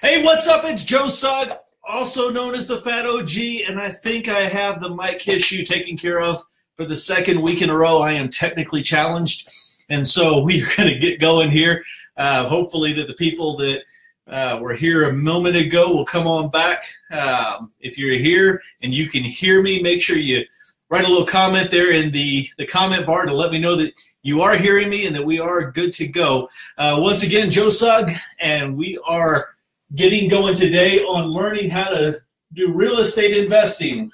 Hey, what's up? It's Joe Sugg, also known as the Fat OG, and I think I have the mic issue taken care of for the second week in a row. I am technically challenged, and so we are going to get going here. Hopefully that the people that were here a moment ago will come on back. If you're here and you can hear me, make sure you write a little comment there in the comment bar to let me know that you are hearing me and that we are good to go. Once again, Joe Sugg, and we are getting going today on learning how to do real estate investing.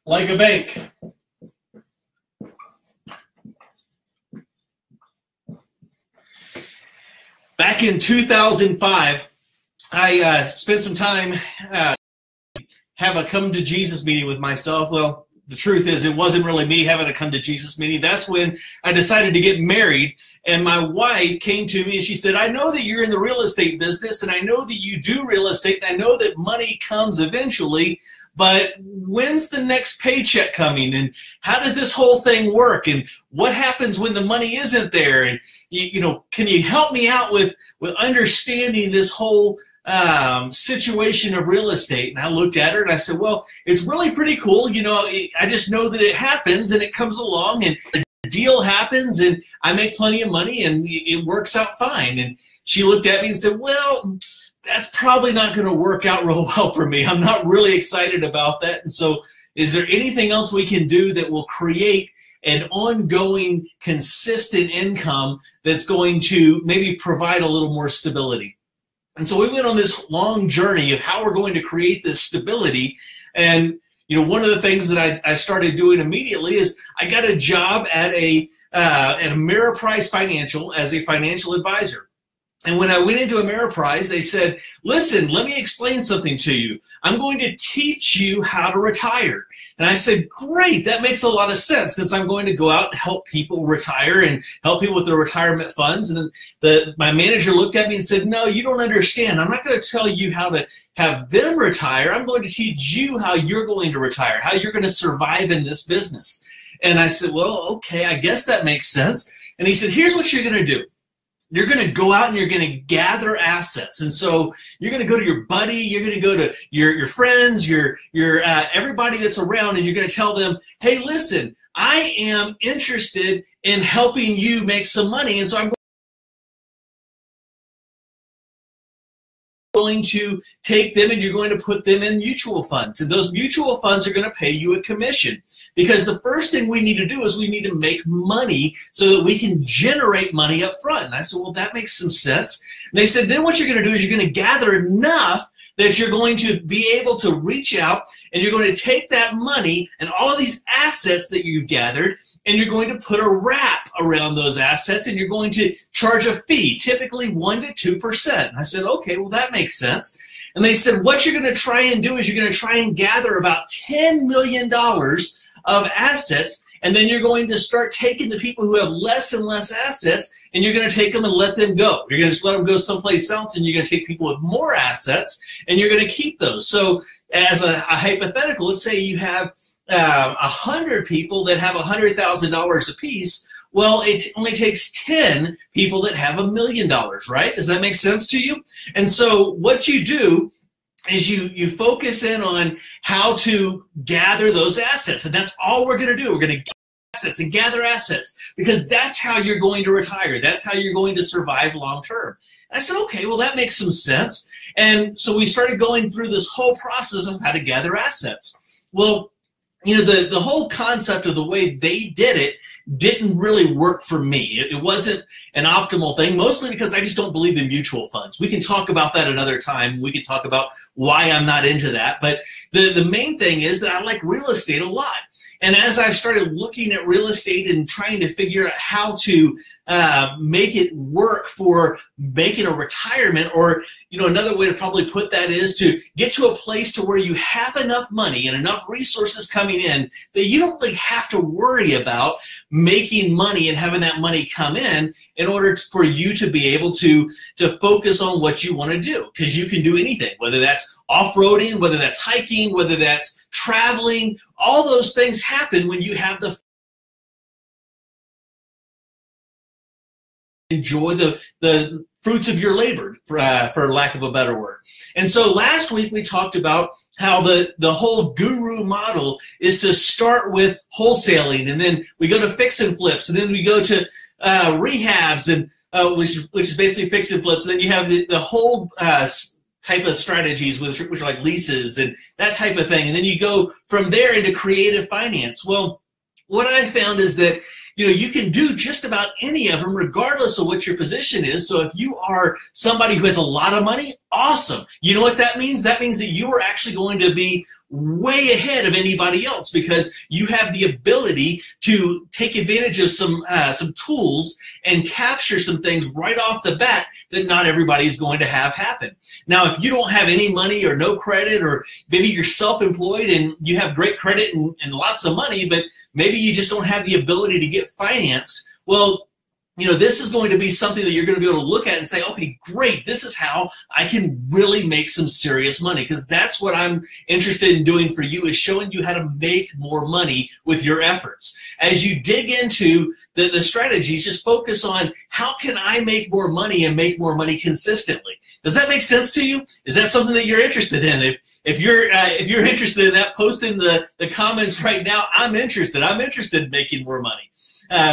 Like a bank. Back in 2005, I spent some time have a come to Jesus meeting with myself. Well, the truth is it wasn't really me having a come to Jesus meeting. That's when I decided to get married, and my wife came to me and she said, I know that you're in the real estate business, and I know that you do real estate, and I know that money comes eventually, but when's the next paycheck coming, and how does this whole thing work, and what happens when the money isn't there, and can you help me out with understanding this whole situation of real estate? And I looked at her and I said, well, it's really pretty cool. I just know that it happens and it comes along and a deal happens and I make plenty of money and it works out fine. And she looked at me and said, well, that's probably not going to work out real well for me. I'm not really excited about that. And so is there anything else we can do that will create an ongoing, consistent income that's going to maybe provide a little more stability? And so we went on this long journey of how we're going to create this stability. And one of the things that I started doing immediately is I got a job at Ameriprise Financial as a financial advisor. And when I went into Ameriprise, they said, listen, let me explain something to you. I'm going to teach you how to retire. And I said, great, that makes a lot of sense since I'm going to go out and help people retire and help people with their retirement funds. And then my manager looked at me and said, no, you don't understand. I'm not going to tell you how to have them retire. I'm going to teach you how you're going to retire, how you're going to survive in this business. And I said, well, okay, I guess that makes sense. And he said, here's what you're going to do. You're going to go out and you're going to gather assets. And so you're going to go to your buddy, you're going to go to your friends, your everybody that's around, and you're going to tell them, hey, listen, I am interested in helping you make some money. And so I'm going to take them and you're going to put them in mutual funds. And those mutual funds are going to pay you a commission. Because the first thing we need to do is we need to make money so that we can generate money up front. And I said, well, that makes some sense. And they said, then what you're going to do is you're going to gather enough that you're going to be able to reach out and you're going to take that money and all of these assets that you've gathered and you're going to put a wrap around those assets and you're going to charge a fee, typically 1% to 2%. And I said, okay, well, that makes sense. And they said, what you're going to try and do is you're going to try and gather about $10 million of assets, and then you're going to start taking the people who have less and less assets, and you're going to take them and let them go. You're going to just let them go someplace else, and you're going to take people with more assets, and you're going to keep those. So as a hypothetical, let's say you have 100 people that have $100,000 apiece. Well, it only takes 10 people that have $1 million, right? Does that make sense to you? And so what you do is you focus in on how to gather those assets. And that's all we're going to do. We're going to gather assets and gather assets because that's how you're going to retire. That's how you're going to survive long term. And I said, okay, well, that makes some sense. And so we started going through this whole process of how to gather assets. Well, the whole concept of the way they did it didn't really work for me. It wasn't an optimal thing, mostly because I just don't believe in mutual funds. We can talk about that another time. We can talk about why I'm not into that. But the main thing is that I like real estate a lot. And as I started looking at real estate and trying to figure out how to make it work for making a retirement, or another way to probably put that is to get to a place to where you have enough money and enough resources coming in that you don't really have to worry about making money and having that money come in order for you to be able to focus on what you want to do, because you can do anything, whether that's off-roading, whether that's hiking, whether that's traveling. All those things happen when you have the enjoy the fruits of your labor, for lack of a better word. And so last week we talked about how the whole guru model is to start with wholesaling, and then we go to fix and flips, and then we go to rehabs, and which is basically fix and flips. And then you have the whole type of strategies, which are like leases and that type of thing. And then you go from there into creative finance. Well, what I found is that you can do just about any of them regardless of what your position is. So if you are somebody who has a lot of money, awesome. You know what that means? That means that you are actually going to be way ahead of anybody else because you have the ability to take advantage of some tools and capture some things right off the bat that not everybody is going to have happen. Now, if you don't have any money or no credit, or maybe you're self-employed and you have great credit and lots of money, but maybe you just don't have the ability to get financed, well, this is going to be something that you're going to be able to look at and say, okay, great, this is how I can really make some serious money, because that's what I'm interested in doing for you, is showing you how to make more money with your efforts. As you dig into the strategies, just focus on how can I make more money and make more money consistently. Does that make sense to you? Is that something that you're interested in? If you're interested in that, post in the comments right now, I'm interested in making more money.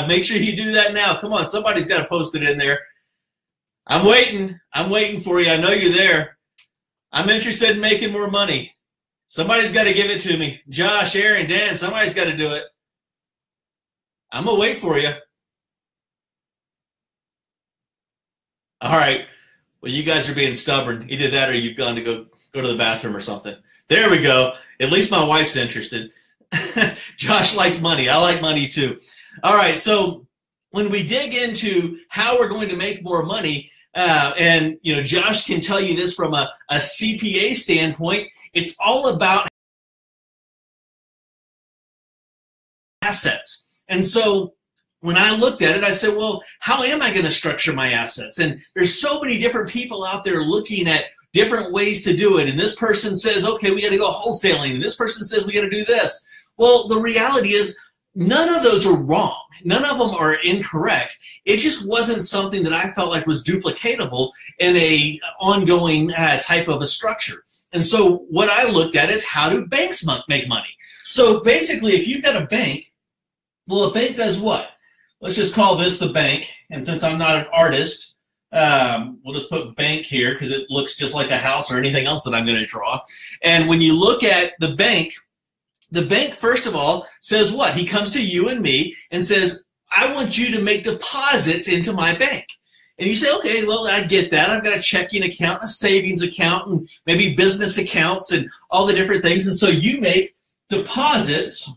Make sure you do that now. Come on, somebody's got to post it in there. I'm waiting for you. I know you're there. I'm interested in making more money. Somebody's got to give it to me. Josh, Aaron, Dan, somebody's got to do it. I'm going to wait for you. All right. Well, you guys are being stubborn. Either that or you've gone to go to the bathroom or something. There we go. At least my wife's interested. Josh likes money. I like money too. All right, so when we dig into how we're going to make more money, and Josh can tell you this from a CPA standpoint, it's all about assets. And so when I looked at it, I said, well, how am I going to structure my assets? And there's so many different people out there looking at different ways to do it. And this person says, okay, we got to go wholesaling. And this person says we got to do this. Well, the reality is, none of those are wrong. None of them are incorrect. It just wasn't something that I felt like was duplicatable in a ongoing type of a structure. And so what I looked at is, how do banks make money? So basically, if you've got a bank, well, a bank does what? Let's just call this the bank. And since I'm not an artist, we'll just put bank here because it looks just like a house or anything else that I'm going to draw. And when you look at the bank, first of all, says what? He comes to you and me and says, I want you to make deposits into my bank. And you say, okay, well, I get that. I've got a checking account, a savings account, and maybe business accounts and all the different things. And so you make deposits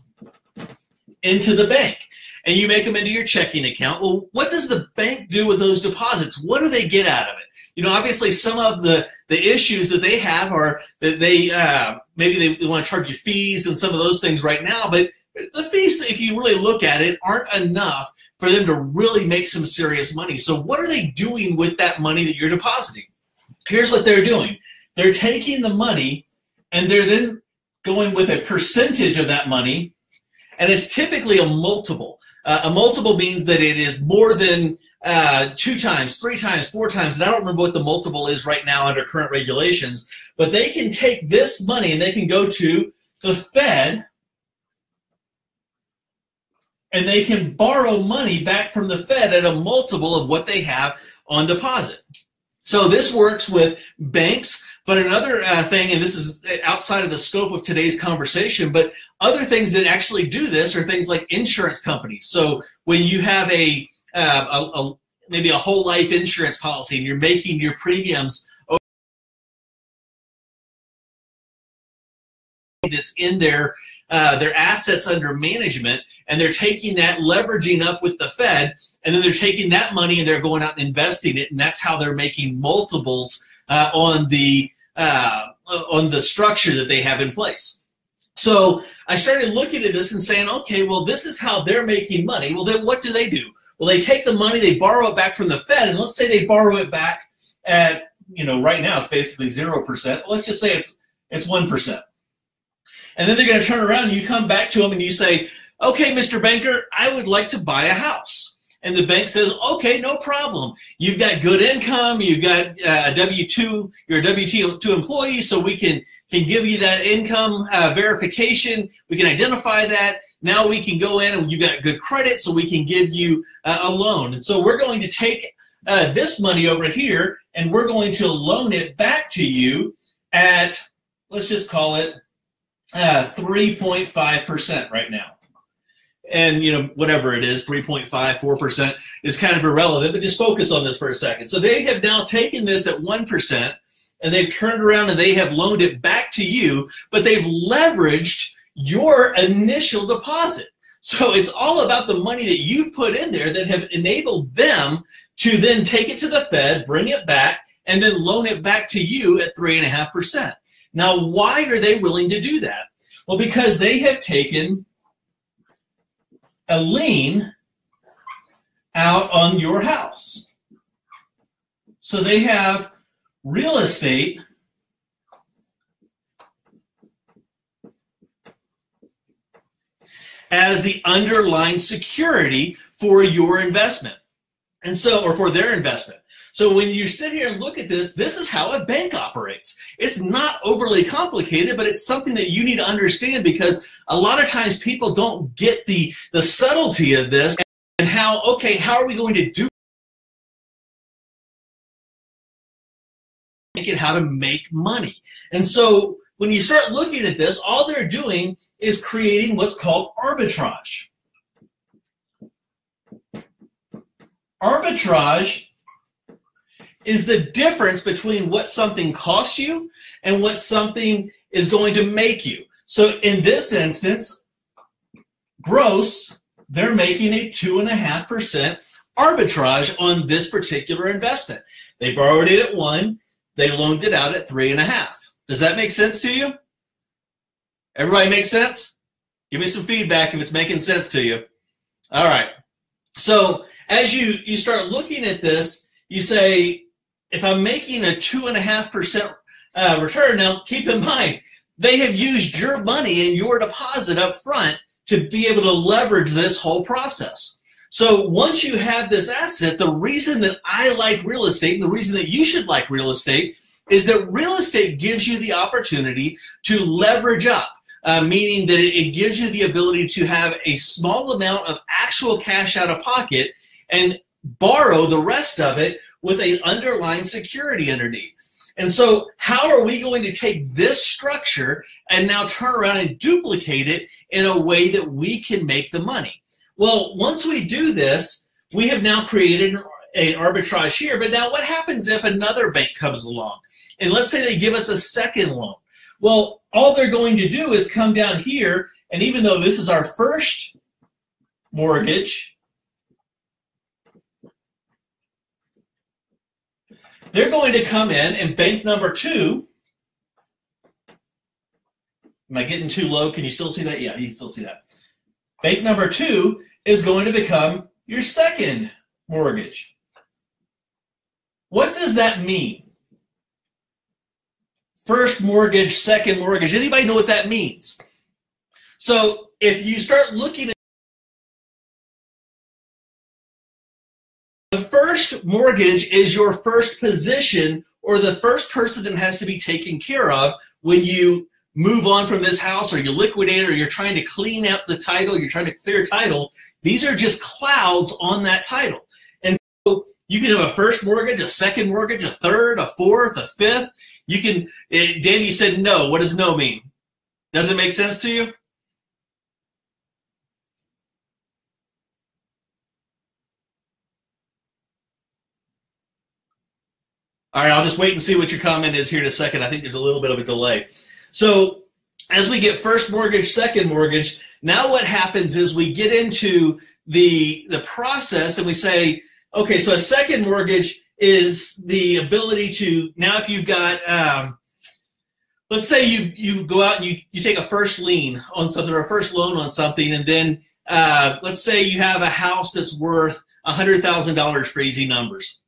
into the bank, and you make them into your checking account. Well, what does the bank do with those deposits? What do they get out of it? Obviously some of the issues that they have are that they maybe they want to charge you fees and some of those things right now, but the fees, if you really look at it, aren't enough for them to really make some serious money. So what are they doing with that money that you're depositing? Here's what they're doing. They're taking the money and they're then going with a percentage of that money, and it's typically a multiple. A multiple means that it is more than 2 times, 3 times, 4 times, and I don't remember what the multiple is right now under current regulations, but they can take this money and they can go to the Fed and they can borrow money back from the Fed at a multiple of what they have on deposit. So this works with banks, but another thing, and this is outside of the scope of today's conversation, but other things that actually do this are things like insurance companies. So when you have maybe a whole life insurance policy and you're making your premiums that's in their assets under management, and they're taking that, leveraging up with the Fed, and then they're taking that money and they're going out and investing it, and that's how they're making multiples on the structure that they have in place. So I started looking at this and saying, okay, well, this is how they're making money. Well, then what do? Well, they take the money, they borrow it back from the Fed, and let's say they borrow it back at, right now it's basically 0%. Let's just say it's 1%. And then they're going to turn around and you come back to them and you say, okay, Mr. Banker, I would like to buy a house. And the bank says, okay, no problem. You've got good income. You've got a W-2. You're a W-2 employee, so we can give you that income verification. We can identify that. Now we can go in and you got good credit, so we can give you a loan. And so we're going to take this money over here, and we're going to loan it back to you at, let's just call it 3.5% right now. And, you know, whatever it is, 3.5, 4% is kind of irrelevant, but just focus on this for a second. So they have now taken this at 1%, and they've turned around and they have loaned it back to you, but they've leveraged your initial deposit. So it's all about the money that you've put in there that have enabled them to then take it to the Fed, bring it back, and then loan it back to you at 3.5%. Now, why are they willing to do that? Well, because they have taken a lien out on your house. So they have real estate as the underlying security for your investment. And so, or for their investment. So when you sit here and look at this, this is how a bank operates. It's not overly complicated, but it's something that you need to understand, because a lot of times people don't get the subtlety of this and how, okay, how are we going to do it, how to make money. And so when you start looking at this, all they're doing is creating what's called arbitrage. Arbitrage is the difference between what something costs you and what something is going to make you. So in this instance, gross, they're making a 2.5% arbitrage on this particular investment. They borrowed it at 1, they loaned it out at 3.5. Does that make sense to you? Everybody make sense? Give me some feedback if it's making sense to you. All right. So as you start looking at this, you say, if I'm making a 2.5% return, now keep in mind, they have used your money and your deposit up front to be able to leverage this whole process. So once you have this asset, the reason that I like real estate and the reason that you should like real estate is that real estate gives you the opportunity to leverage up, meaning that it gives you the ability to have a small amount of actual cash out of pocket and borrow the rest of it with an underlying security underneath. And so how are we going to take this structure and now turn around and duplicate it in a way that we can make the money? Well, once we do this, we have now created an arbitrage here, but now what happens if another bank comes along? And let's say they give us a second loan. Well, all they're going to do is come down here, and even though this is our first mortgage, they're going to come in and bank number 2. Am I getting too low? Can you still see that? Yeah, you can still see that. Bank number 2 is going to become your second mortgage. What does that mean? First mortgage, second mortgage. Anybody know what that means? So if you start looking at the first mortgage is your first position, or the first person that has to be taken care of when you move on from this house, or you liquidate it, or you're trying to clean up the title, you're trying to clear title. These are just clouds on that title. And so you can have a first mortgage, a second mortgage, a third, a fourth, a fifth. You can, Dan, you said no. What does no mean? Does it make sense to you? All right, I'll just wait and see what your comment is here in a second. I think there's a little bit of a delay. So as we get first mortgage, second mortgage, now what happens is we get into the process and we say, okay, so a second mortgage is the ability to, now if you've got, let's say you go out and you take a first lien on something, or a first loan on something, and then let's say you have a house that's worth $100,000 for easy numbers.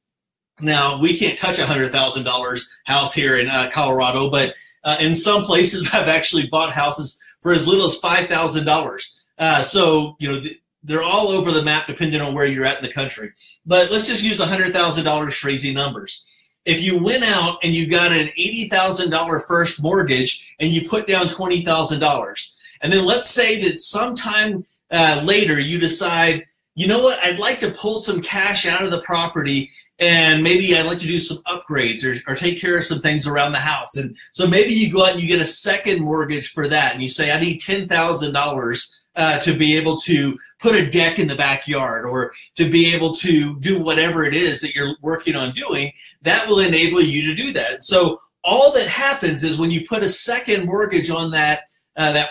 Now, we can't touch a $100,000 house here in Colorado, but in some places I've actually bought houses for as little as $5,000. So, you know, they're all over the map depending on where you're at in the country. But let's just use $100,000 for easy numbers. If you went out and you got an $80,000 first mortgage and you put down $20,000, and then let's say that sometime later you decide, you know what, I'd like to pull some cash out of the property and maybe I'd like to do some upgrades or take care of some things around the house. And so maybe you go out and you get a second mortgage for that, and you say, I need $10,000 to be able to put a deck in the backyard or to be able to do whatever it is that you're working on doing. That will enable you to do that. So all that happens is when you put a second mortgage on that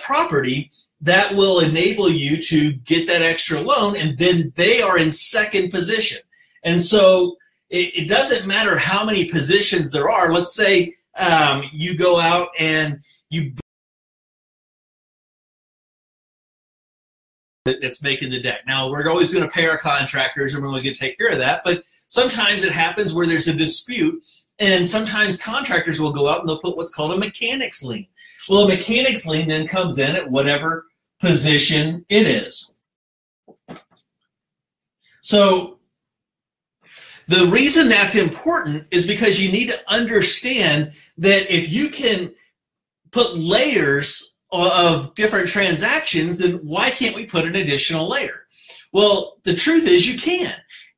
property, that will enable you to get that extra loan, and then they are in second position. And so it doesn't matter how many positions there are. Let's say you go out and you that's making the deck. Now, we're always going to pay our contractors, and we're always going to take care of that, but sometimes it happens where there's a dispute, and sometimes contractors will go out and they'll put what's called a mechanics lien. Well, a mechanics lien then comes in at whatever position it is. So the reason that's important is because you need to understand that if you can put layers of different transactions, then why can't we put an additional layer? Well, the truth is you can.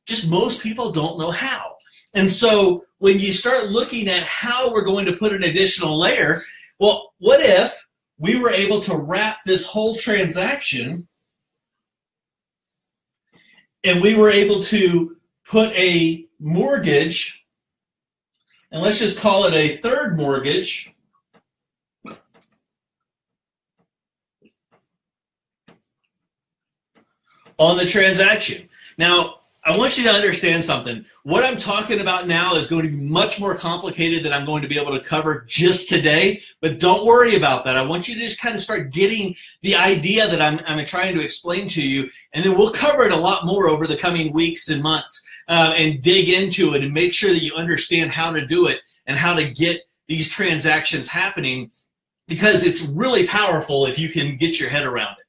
Just most people don't know how. And so when you start looking at how we're going to put an additional layer, well, what if we were able to wrap this whole transaction and we were able to put a mortgage, and let's just call it a third mortgage, on the transaction. Now, I want you to understand something. What I'm talking about now is going to be much more complicated than I'm going to be able to cover just today, but don't worry about that. I want you to just kind of start getting the idea that I'm trying to explain to you, and then we'll cover it a lot more over the coming weeks and months and dig into it and make sure that you understand how to do it and how to get these transactions happening, because it's really powerful if you can get your head around it.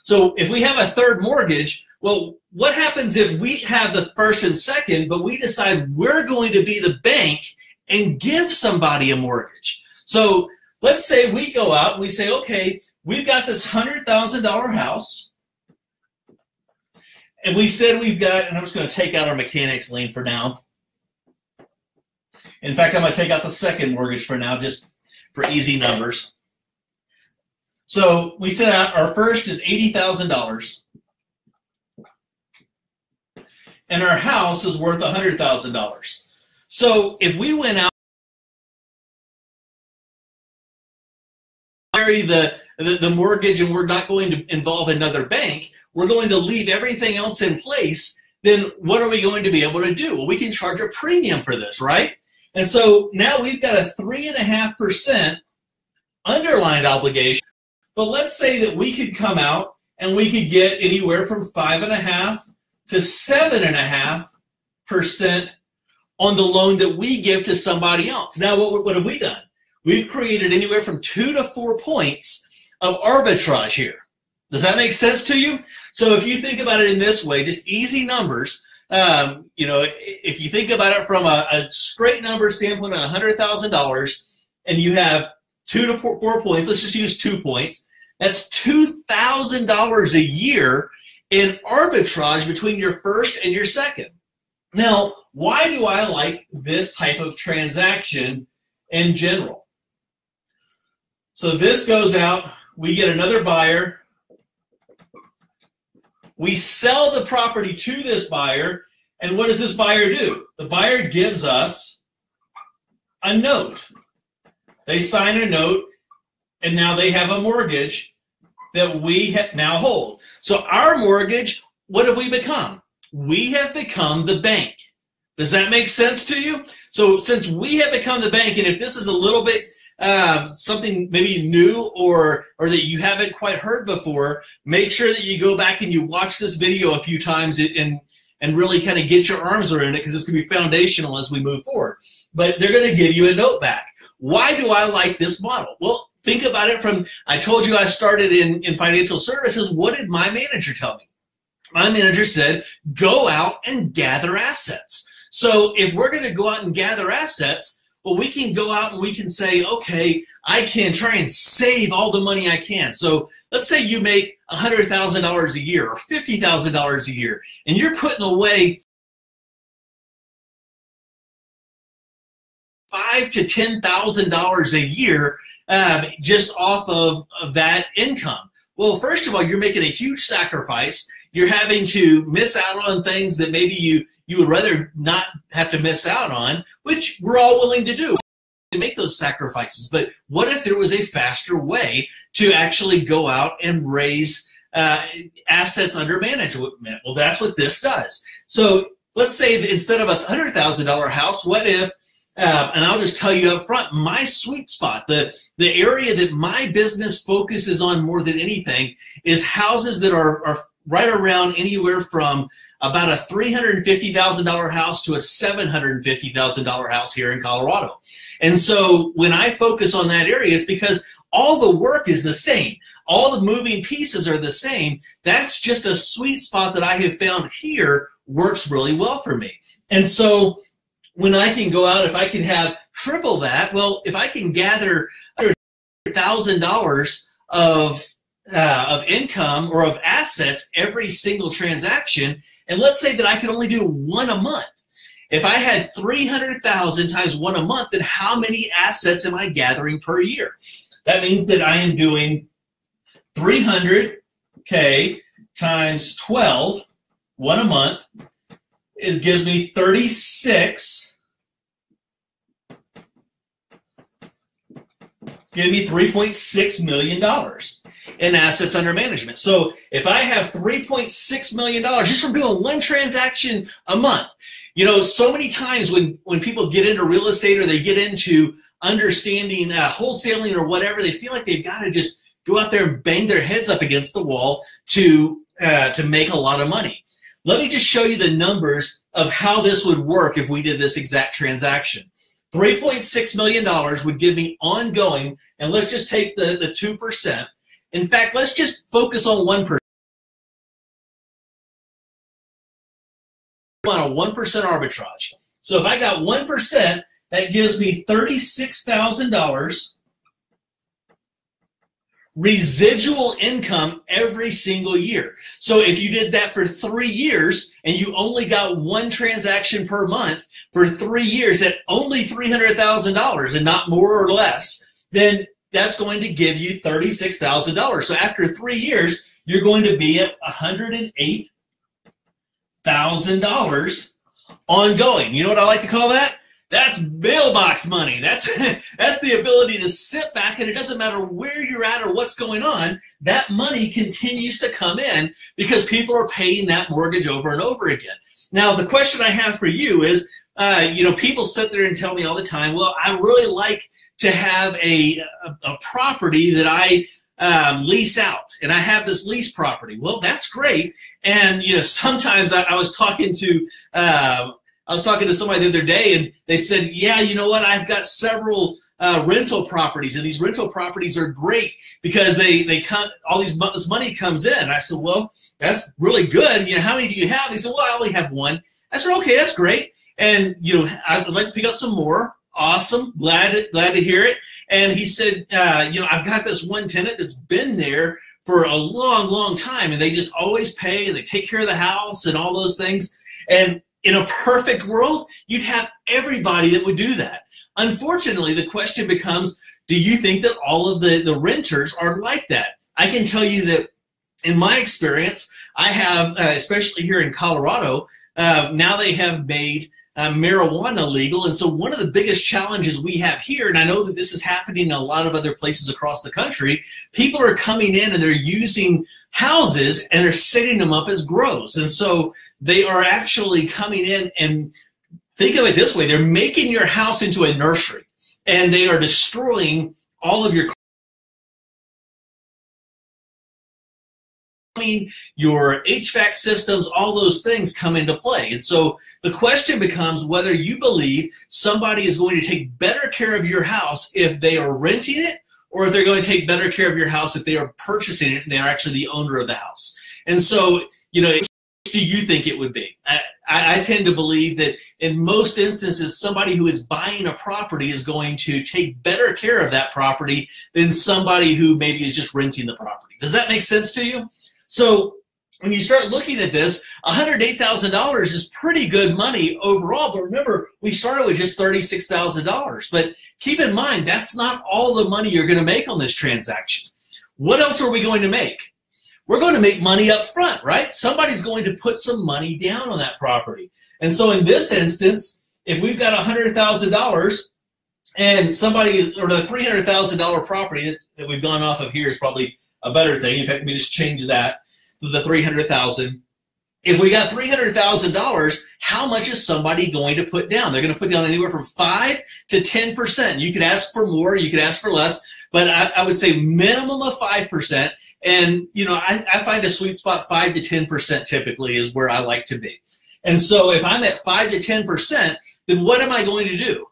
So if we have a third mortgage, well, what happens if we have the first and second, but we decide we're going to be the bank and give somebody a mortgage? So let's say we go out and we say, okay, we've got this $100,000 house, and we said we've got, and I'm just going to take out our mechanics lien for now. In fact, I'm going to take out the second mortgage for now, just for easy numbers. So we set out, our first is $80,000. And our house is worth $100,000. So if we went out and marry the mortgage and we're not going to involve another bank, we're going to leave everything else in place, then what are we going to be able to do? Well, we can charge a premium for this, right? And so now we've got a 3.5% underlined obligation. But let's say that we could come out and we could get anywhere from 5.5% to 7.5% on the loan that we give to somebody else. Now, what have we done? We've created anywhere from 2 to 4 points of arbitrage here. Does that make sense to you? So if you think about it in this way, just easy numbers, if you think about it from a straight number standpoint of $100,000, and you have 2 to 4 points, let's just use 2 points, that's $2,000 a year in arbitrage between your first and your second. Now, why do I like this type of transaction in general? So this goes out, we get another buyer, we sell the property to this buyer, and what does this buyer do? The buyer gives us a note. They sign a note, and now they have a mortgage that we now hold. So our mortgage, what have we become? We have become the bank. Does that make sense to you? So since we have become the bank, and if this is a little bit something maybe new or that you haven't quite heard before, make sure that you go back and you watch this video a few times and really kind of get your arms around it, because it's going to be foundational as we move forward. But they're going to give you a note back. Why do I like this model? Well, think about it from, I told you I started in financial services. What did my manager tell me? my manager said, go out and gather assets. So if we're going to go out and gather assets, well, we can go out and we can say, okay, I can try and save all the money I can. So let's say you make $100,000 a year or $50,000 a year, and you're putting away $5,000 to $10,000 a year just off of that income. Well, first of all, you're making a huge sacrifice. You're having to miss out on things that maybe you would rather not have to miss out on, which we're all willing to do, to make those sacrifices. But what if there was a faster way to actually go out and raise assets under management? Well, that's what this does. So let's say that instead of a $100,000 house, what if, and I'll just tell you up front, my sweet spot, the area that my business focuses on more than anything is houses that are right around anywhere from about a $350,000 house to a $750,000 house here in Colorado. And so when I focus on that area, it's because all the work is the same. All the moving pieces are the same. That's just a sweet spot that I have found here works really well for me. And so when I can go out, if I can have triple that, well, if I can gather $100,000 of income or of assets every single transaction, and let's say that I could only do one a month. If I had 300,000 times one a month, then how many assets am I gathering per year? That means that I am doing 300K times 12, one a month. It gives me 36. Give me $3.6 million in assets under management. So if I have $3.6 million just from doing one transaction a month, you know, so many times when people get into real estate or they get into understanding wholesaling or whatever, they feel like they've got to just go out there and bang their heads up against the wall to make a lot of money. Let me just show you the numbers of how this would work if we did this exact transaction. $3.6 million would give me ongoing, and let's just take the 2%. In fact, let's just focus on 1%. On a 1% arbitrage. So if I got 1%, that gives me $36,000 residual income every single year. So if you did that for 3 years and you only got one transaction per month for 3 years at only $300,000 and not more or less, then that's going to give you $36,000. So after 3 years, you're going to be at $108,000 ongoing. You know what I like to call that? That's mailbox money. That's the ability to sit back, and it doesn't matter where you're at or what's going on, that money continues to come in because people are paying that mortgage over and over again. Now, the question I have for you is, people sit there and tell me all the time, well, I really like to have a property that I lease out, and I have this lease property. Well, that's great. And sometimes I was talking to somebody the other day, and they said, yeah, you know what, I've got several rental properties, and these rental properties are great because they come, this money comes in. And I said, well, that's really good. How many do you have? They said, well, I only have one. I said, okay, that's great. And I'd like to pick up some more. Awesome, glad to hear it. And he said, I've got this one tenant that's been there for a long, long time, and they just always pay, and they take care of the house and all those things. And in a perfect world, you'd have everybody that would do that. Unfortunately, the question becomes, do you think that all of the renters are like that? I can tell you that in my experience, I have, especially here in Colorado, now they have made marijuana legal. And so one of the biggest challenges we have here, and I know that this is happening in a lot of other places across the country, people are coming in and they're using houses and they're setting them up as grows. And so they are actually coming in, and think of it this way, they're making your house into a nursery, and they are destroying all of your HVAC systems, all those things come into play. And so the question becomes whether you believe somebody is going to take better care of your house if they are renting it, or if they're going to take better care of your house if they are purchasing it and they are actually the owner of the house. And so, do you think it would be? I tend to believe that in most instances, somebody who is buying a property is going to take better care of that property than somebody who maybe is just renting the property. Does that make sense to you? So when you start looking at this, $108,000 is pretty good money overall. But remember, we started with just $36,000. But keep in mind, that's not all the money you're going to make on this transaction. What else are we going to make? We're going to make money up front, right? Somebody's going to put some money down on that property. And so in this instance, if we've got $100,000 and somebody, or the $300,000 property that we've gone off of here is probably a better thing. In fact, let me just change that to the $300,000. If we got $300,000, how much is somebody going to put down? They're going to put down anywhere from 5 to 10%. You could ask for more, you could ask for less, but I would say minimum of 5%. And, you know, I find a sweet spot 5 to 10% typically is where I like to be. And so if I'm at 5 to 10%, then what am I going to do?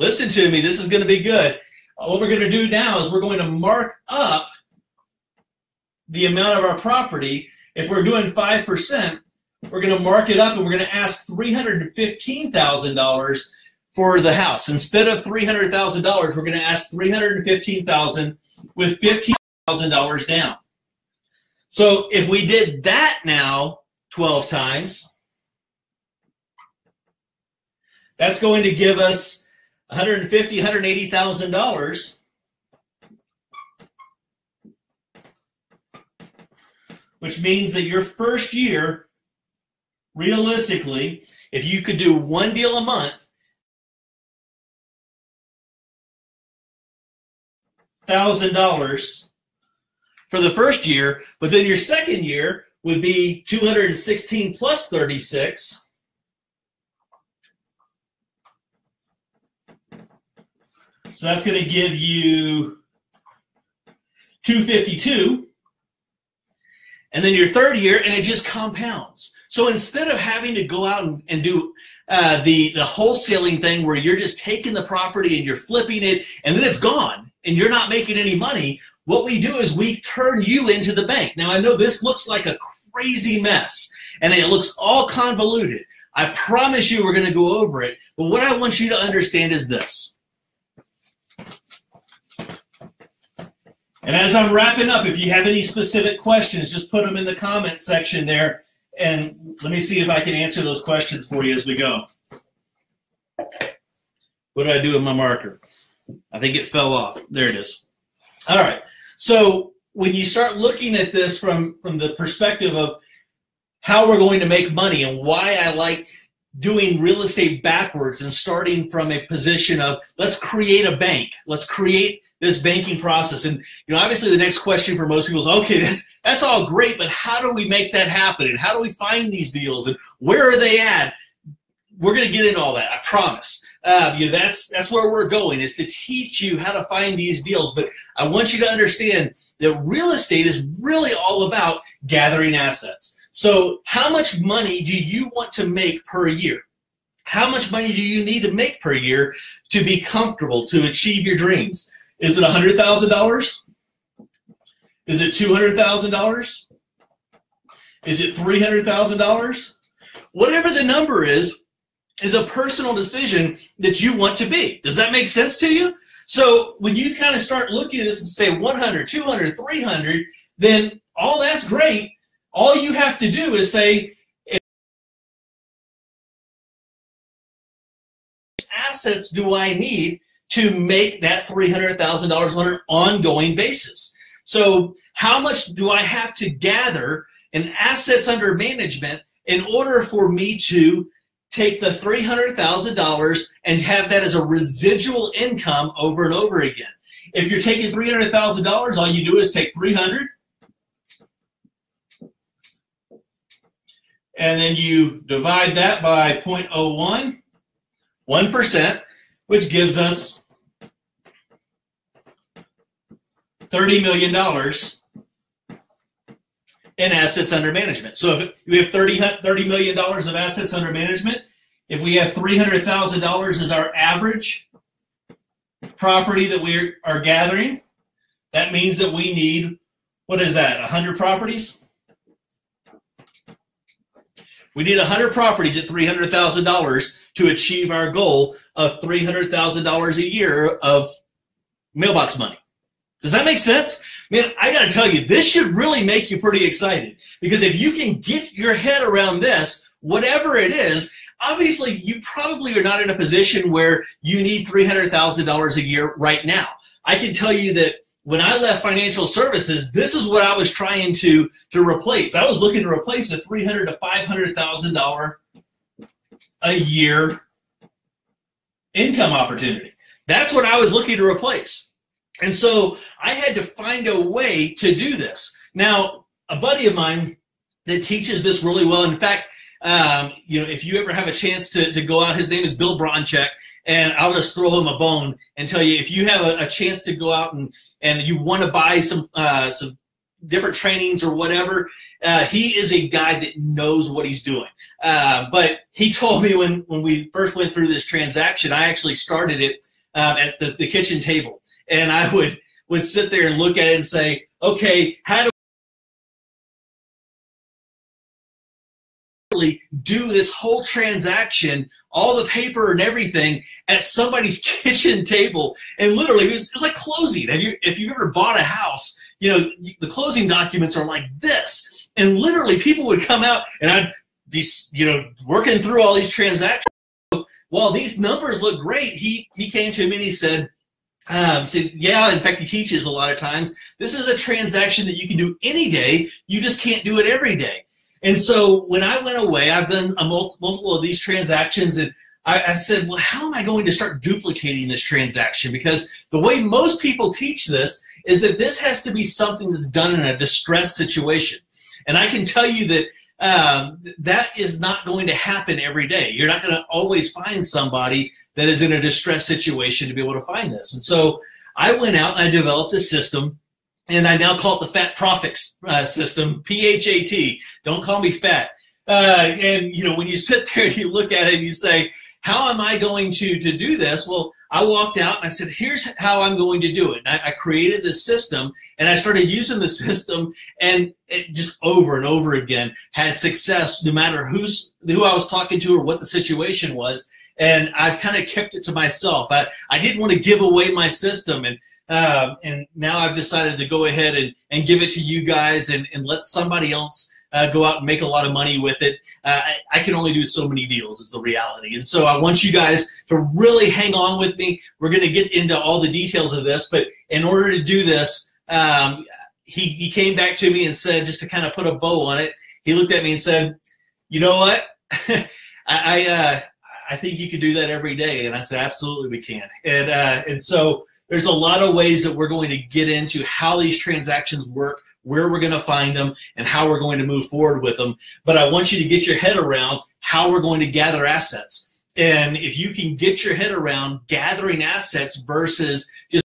Listen to me, this is going to be good. What we're going to do now is we're going to mark up the amount of our property. If we're doing 5%, we're going to mark it up and we're going to ask $315,000 for the house. Instead of $300,000, we're going to ask $315,000 with $15,000 down. So if we did that now 12 times, that's going to give us $150,000, $180,000. Which means that your first year, realistically, if you could do one deal a month, $1,000 for the first year, but then your second year would be 216 plus 36. So that's going to give you 252. And then your third year, and it just compounds. So instead of having to go out and do the wholesaling thing where you're just taking the property and you're flipping it and then it's gone and you're not making any money, what we do is we turn you into the bank. Now, I know this looks like a crazy mess and it looks all convoluted. I promise you we're going to go over it. But what I want you to understand is this. And as I'm wrapping up, if you have any specific questions, just put them in the comments section there, and let me see if I can answer those questions for you as we go. What did I do with my marker? I think it fell off. There it is. All right. So when you start looking at this from the perspective of how we're going to make money and why I like doing real estate backwards and starting from a position of let's create a bank. Let's create this banking process. And obviously the next question for most people is, okay, that's all great, but how do we make that happen? And how do we find these deals? And where are they at? We're going to get into all that, I promise. That's where we're going, is to teach you how to find these deals. But I want you to understand that real estate is really all about gathering assets. So how much money do you want to make per year? How much money do you need to make per year to be comfortable, to achieve your dreams? Is it $100,000? Is it $200,000? Is it $300,000? Whatever the number is a personal decision that you want to be. Does that make sense to you? So when you kind of start looking at this and say 100, 200, 300, then all that's great. All you have to do is say, assets do I need to make that $300,000 on an ongoing basis? So how much do I have to gather in assets under management in order for me to take the $300,000 and have that as a residual income over and over again? If you're taking $300,000, all you do is take 300, and then you divide that by 0.01, 1%, which gives us $30 million in assets under management. So if we have $30 million of assets under management, if we have $300,000 as our average property that we are gathering, that means that we need, what is that, 100 properties? We need 100 properties at $300,000 to achieve our goal of $300,000 a year of mailbox money. Does that make sense? Man, I got to tell you, this should really make you pretty excited, because if you can get your head around this, whatever it is, obviously you probably are not in a position where you need $300,000 a year right now. I can tell you that when I left financial services, this is what I was trying to replace. I was looking to replace a $300,000 to $500,000 a year income opportunity. That's what I was looking to replace. And so I had to find a way to do this. Now, a buddy of mine that teaches this really well, in fact, if you ever have a chance to go out, his name is Bill Bronchek, and I'll just throw him a bone and tell you, if you have a chance to go out and you want to buy some different trainings or whatever, he is a guy that knows what he's doing. But he told me when we first went through this transaction, I actually started it at the kitchen table. And I would sit there and look at it and say, okay, how do do this whole transaction, all the paper and everything, at somebody's kitchen table? And literally, it was like closing. If you've ever bought a house, the closing documents are like this. And literally, people would come out, and I'd be, working through all these transactions. While these numbers look great, he came to me and he said, yeah, in fact, he teaches a lot of times, this is a transaction that you can do any day. You just can't do it every day. And so when I went away, I've done multiple of these transactions, and I said, well, how am I going to start duplicating this transaction? Because the way most people teach this is that this has to be something that's done in a distressed situation. And I can tell you that that is not going to happen every day. You're not going to always find somebody that is in a distressed situation to be able to find this. And so I went out and I developed a system, and I now call it the Fat Profits system, PHAT. Don't call me fat. And when you sit there and you look at it and you say, how am I going to do this? Well, I walked out and I said, here's how I'm going to do it. And I created this system, and I started using the system, and it just over and over again had success no matter who I was talking to or what the situation was. And I've kind of kept it to myself. I didn't want to give away my system, and now I've decided to go ahead and give it to you guys and let somebody else go out and make a lot of money with it. I can only do so many deals is the reality. And so I want you guys to really hang on with me. We're going to get into all the details of this, but in order to do this, he came back to me and said, just to kind of put a bow on it, he looked at me and said, you know what? I think you could do that every day. And I said, absolutely we can. And so there's a lot of ways that we're going to get into how these transactions work, where we're going to find them, and how we're going to move forward with them. But I want you to get your head around how we're going to gather assets. And if you can get your head around gathering assets versus just,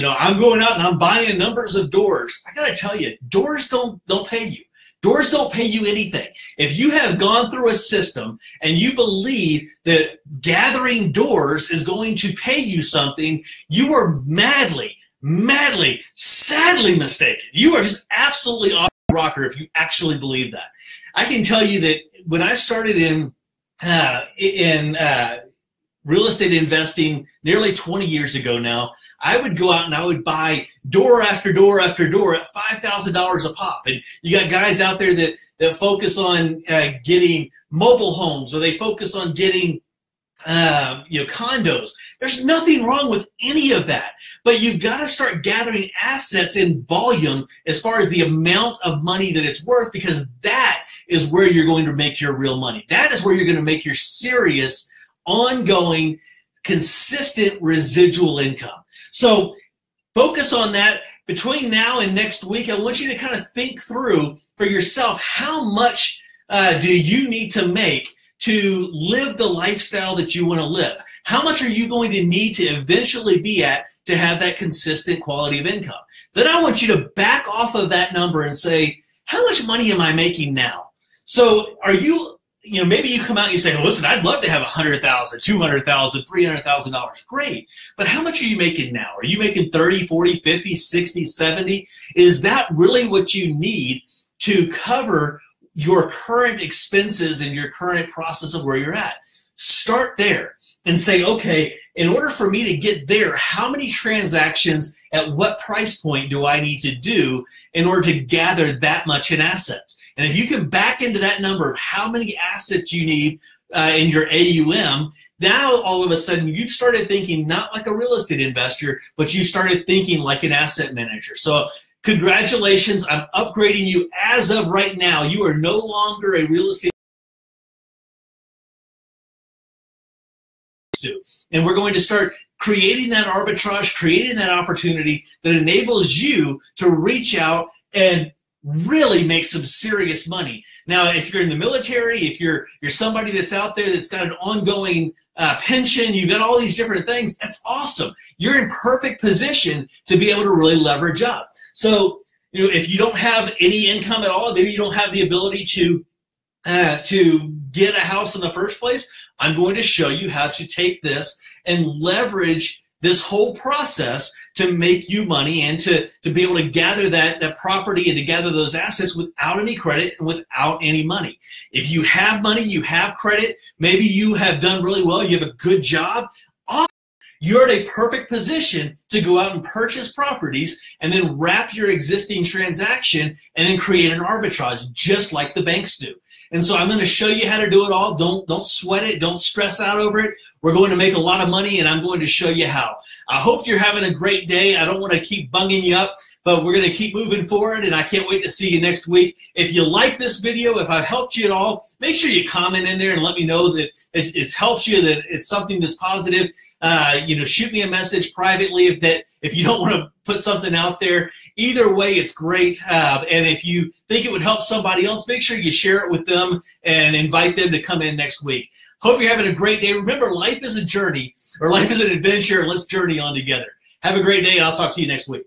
I'm going out and I'm buying numbers of doors. I got to tell you, doors don't pay you. Doors don't pay you anything. If you have gone through a system and you believe that gathering doors is going to pay you something, you are madly, sadly mistaken. You are just absolutely off the rocker if you actually believe that. I can tell you that when I started in real estate investing nearly 20 years ago now, I would go out and I would buy door after door after door at $5,000 a pop. And you got guys out there that focus on getting mobile homes, or they focus on getting condos. There's nothing wrong with any of that. But you've got to start gathering assets in volume as far as the amount of money that it's worth, because that is where you're going to make your real money. That is where you're going to make your serious, ongoing, consistent residual income. So focus on that. Between now and next week, I want you to kind of think through for yourself, how much do you need to make to live the lifestyle that you want to live? How much are you going to need to eventually be at to have that consistent quality of income? Then I want you to back off of that number and say, how much money am I making now? So are you, maybe you come out and you say, listen, I'd love to have $100,000, $200,000, $300,000. Great. But how much are you making now? Are you making 30, 40, 50, 60, 70? Is that really what you need to cover your current expenses and your current process of where you're at. Start there and say, okay, in order for me to get there, how many transactions at what price point do I need to do in order to gather that much in assets? And if you can back into that number of how many assets you need in your AUM, now all of a sudden you've started thinking not like a real estate investor, but you started thinking like an asset manager. So congratulations, I'm upgrading you as of right now. You are no longer a real estate and we're going to start creating that arbitrage, creating that opportunity that enables you to reach out and really make some serious money. Now, if you're in the military, if you're somebody that's out there that's got an ongoing pension, you've got all these different things, that's awesome. You're in perfect position to be able to really leverage up. So, if you don't have any income at all, maybe you don't have the ability to get a house in the first place, I'm going to show you how to take this and leverage this whole process to make you money and to be able to gather that property and to gather those assets without any credit and without any money. If you have money, you have credit, maybe you have done really well, you have a good job, you're in a perfect position to go out and purchase properties and then wrap your existing transaction and then create an arbitrage just like the banks do. And so I'm going to show you how to do it all. Don't sweat it. Don't stress out over it. We're going to make a lot of money, and I'm going to show you how. I hope you're having a great day. I don't want to keep bunging you up, but we're going to keep moving forward, and I can't wait to see you next week. If you like this video, if I helped you at all, make sure you comment in there and let me know that it's helped you, that it's something that's positive. Shoot me a message privately if you don't want to put something out there. Either way, it's great. And if you think it would help somebody else, make sure you share it with them and invite them to come in next week. Hope you're having a great day. Remember, life is a journey, or life is an adventure. Let's journey on together. Have a great day, and I'll talk to you next week.